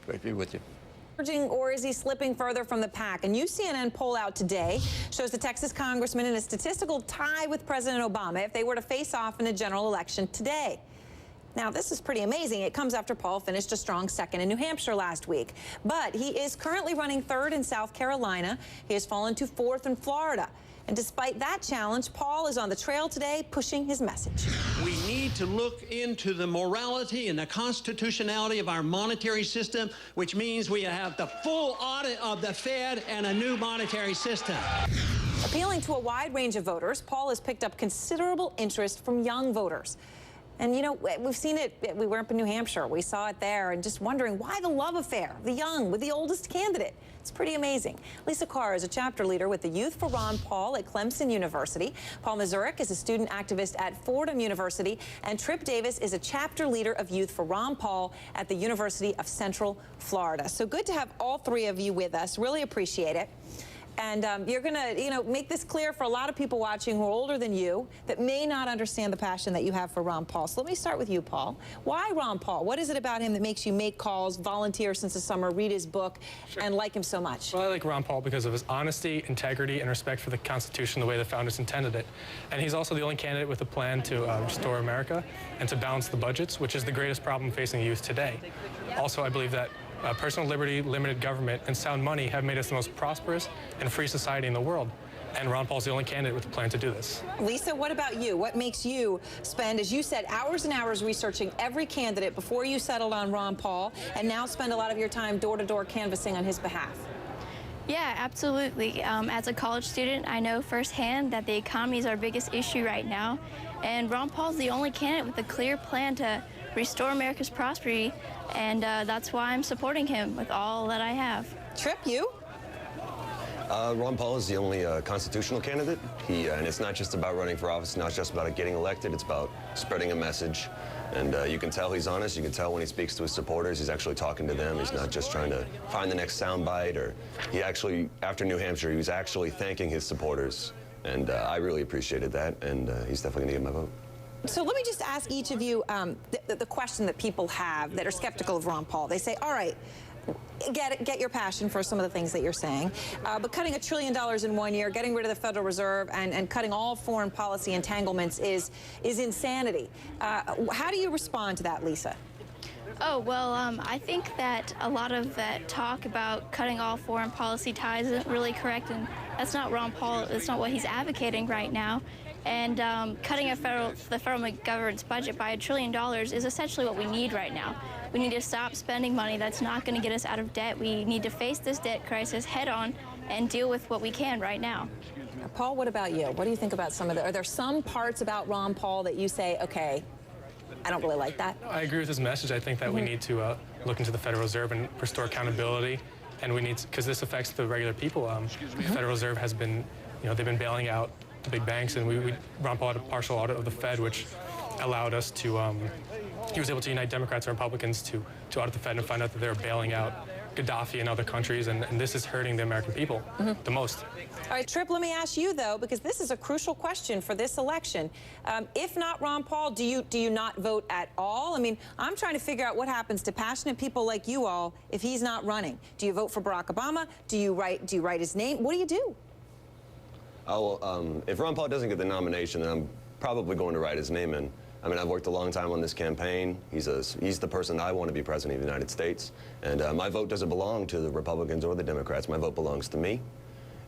Great to be with you. Or is he slipping further from the pack? A new CNN poll out today shows the Texas congressman in a statistical tie with President Obama if they were to face off in a general election today. Now, this is pretty amazing. It comes after Paul finished a strong second in New Hampshire last week. But he is currently running third in South Carolina. He has fallen to fourth in Florida. And despite that challenge, Paul is on the trail today pushing his message. We need to look into the morality and the constitutionality of our monetary system, which means we have the full audit of the Fed and a new monetary system. Appealing to a wide range of voters, Paul has picked up considerable interest from young voters. And, you know, we've seen it. We were up in New Hampshire. We saw it there and just wondering why the love affair, the young with the oldest candidate. It's pretty amazing. Lisa Carr is a chapter leader with the Youth for Ron Paul at Clemson University. Paul Mazurik is a student activist at Fordham University. And Tripp Davis is a chapter leader of Youth for Ron Paul at the University of Central Florida. So good to have all three of you with us. Really appreciate it. And you're going to, make this clear for a lot of people watching who are older than you that may not understand the passion that you have for Ron Paul. So let me start with you, Paul. Why Ron Paul? What is it about him that makes you make calls, volunteer since the summer, read his book, and like him so much? Well, I like Ron Paul because of his honesty, integrity, and respect for the Constitution the way the founders intended it. And he's also the only candidate with a plan to restore America and to balance the budgets, which is the greatest problem facing youth today. Also, I believe that personal liberty, limited government, and sound money have made us the most prosperous and free society in the world. And Ron Paul's the only candidate with a plan to do this. Lisa, what about you? What makes you spend, as you said, hours and hours researching every candidate before you settled on Ron Paul, and now spend a lot of your time door-to-door canvassing on his behalf? Yeah, absolutely. As a college student, I know firsthand that the economy is our biggest issue right now. And Ron Paul's the only candidate with a clear plan to restore America's prosperity, and that's why I'm supporting him with all that I have. Tripp, you? Ron Paul is the only constitutional candidate. And it's not just about running for office, not just about getting elected, it's about spreading a message. And you can tell he's honest. You can tell when he speaks to his supporters, he's actually talking to them. He's not just trying to find the next soundbite. Or he actually, after New Hampshire, he was actually thanking his supporters. And I really appreciated that, and he's definitely going to get my vote. So let me just ask each of you the question that people have that are skeptical of Ron Paul. They say, all right, get your passion for some of the things that you're saying, but cutting $1 trillion in 1 year, getting rid of the Federal Reserve, and cutting all foreign policy entanglements is insanity. How do you respond to that, Lisa? Oh, well, I think that a lot of that talk about cutting all foreign policy ties isn't really correct, and that's not Ron Paul. That's not what he's advocating right now. And cutting the federal government's budget by $1 trillion is essentially what we need right now. We need to stop spending money that's not going to get us out of debt. We need to face this debt crisis head on and deal with what we can right now. Paul, what about you? What do you think about some of are there some parts about Ron Paul that you say, okay, I don't really like that? I agree with his message. I think that we need to look into the Federal Reserve and restore accountability. And we need, because this affects the regular people. The Federal Reserve has been, they've been bailing out the big banks, and Ron Paul had a partial audit of the Fed, which allowed us to, he was able to unite Democrats and Republicans to audit the Fed and find out that they were bailing out Gaddafi and other countries, and this is hurting the American people the most. All right, Tripp, let me ask you, though, because this is a crucial question for this election. If not Ron Paul, do you not vote at all? I mean, I'm trying to figure out what happens to passionate people like you all if he's not running. Do you vote for Barack Obama? Do you write his name? What do you do? If Ron Paul doesn't get the nomination, then I'm probably going to write his name in. I mean, I've worked a long time on this campaign. He's the person I want to be president of the United States. And my vote doesn't belong to the Republicans or the Democrats. My vote belongs to me.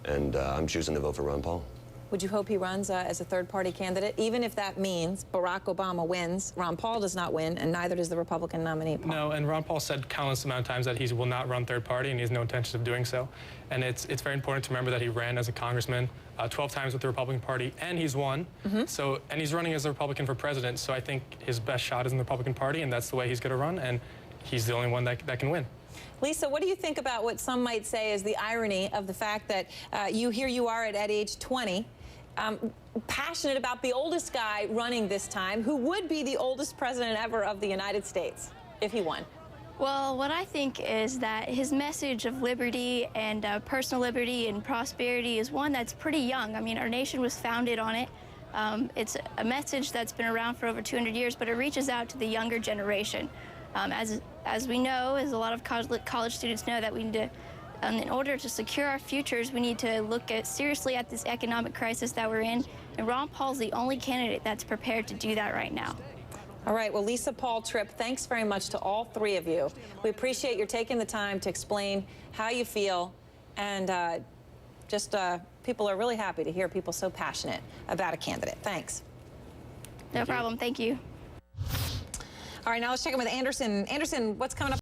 And I'm choosing to vote for Ron Paul. Would you hope he runs as a third-party candidate, even if that means Barack Obama wins, Ron Paul does not win, and neither does the Republican nominee, Paul? No, and Ron Paul said countless amount of times that he will not run third-party, and he has no intention of doing so. And it's very important to remember that he ran as a congressman 12 times with the Republican Party, and he's won. So, and he's running as a Republican for president, so I think his best shot is in the Republican Party, and that's the way he's going to run, and he's the only one that can win. Lisa, what do you think about what some might say is the irony of the fact that here you are at age 20, passionate about the oldest guy running this time, who would be the oldest president ever of the United States if he won? Well, what I think is that his message of liberty and personal liberty and prosperity is one that's pretty young. I mean, our nation was founded on it. It's a message that's been around for over 200 years, but it reaches out to the younger generation. As as we know, as a lot of college students know, that we need to, in order to secure our futures, we need to look seriously at this economic crisis that we're in. And Ron Paul's the only candidate that's prepared to do that right now. All right, well, Lisa, Paul, Tripp, thanks very much to all three of you. We appreciate your taking the time to explain how you feel, and people are really happy to hear people so passionate about a candidate. Thanks. No problem. Thank you. All right, now let's check in with Anderson. Anderson, what's coming up?